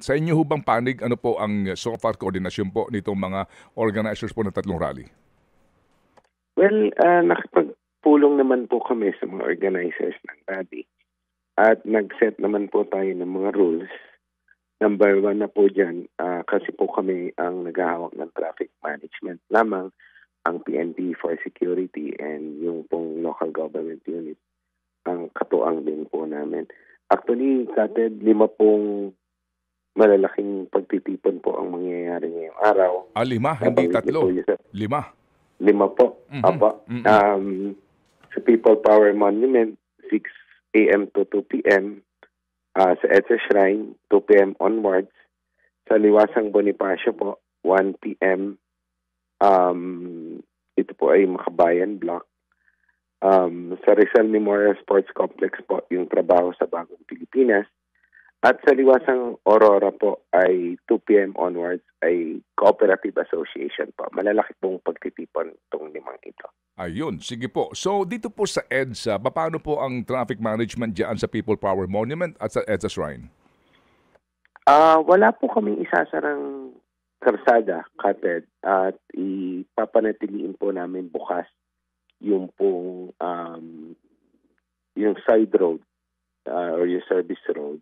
Sa inyo ho bang panig, ano po ang so far koordinasyon po nitong mga organizers po ng tatlong rally? Well, nakipagpulong naman po kami sa mga organizers ng rally at nag-set naman po tayo ng mga rules. Number 1 na po dyan, kasi po kami ang naghahawak ng traffic management lamang, ang PNP for security and yung pong local government unit ang katuang din po namin. Actually, Kated, 5 pong malalaking pagtitipon po ang mangyayari ngayong araw. 5, hindi 3. 5. 5 po. Apa. Sa People Power Monument, 6 a.m. to 2 p.m. Sa EDSA Shrine, 2 p.m. onwards. Sa Liwasang Bonifacio po, 1 p.m. Ito po ay Makabayan Block. Sa Rizal Memorial Sports Complex po, yung Trabaho sa Bagong Pilipinas. At sa Liwasang Aurora po ay 2 p.m. onwards ay Cooperative Association po. Malalaki pong pagtitipon itong 5 ito. Ayun, sige po. So dito po sa EDSA, paano po ang traffic management dyan sa People Power Monument at sa EDSA Shrine? Wala po kaming isasarang karsada, Kated, at ipapanatiliin po namin bukas yung pong yung side road or yung service road.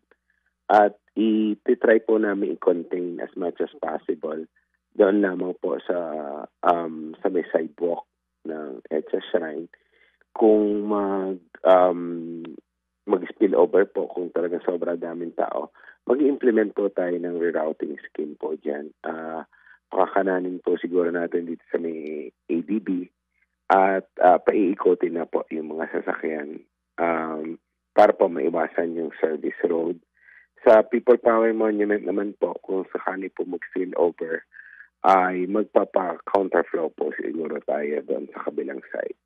At i-try po namin i-contain as much as possible doon lamang po sa may sidewalk ng EDSA Shrine. Kung mag-spill over po, kung talagang sobra daming tao, mag-implement po tayo ng rerouting scheme po dyan. Pakakananin po siguro natin dito sa may ADB at paiikotin na po yung mga sasakyan para po maiwasan yung service road. Sa People Power Monument naman po, kung sakali po mag-spill over, ay magpapa-counterflow po siguro tayo doon sa kabilang side.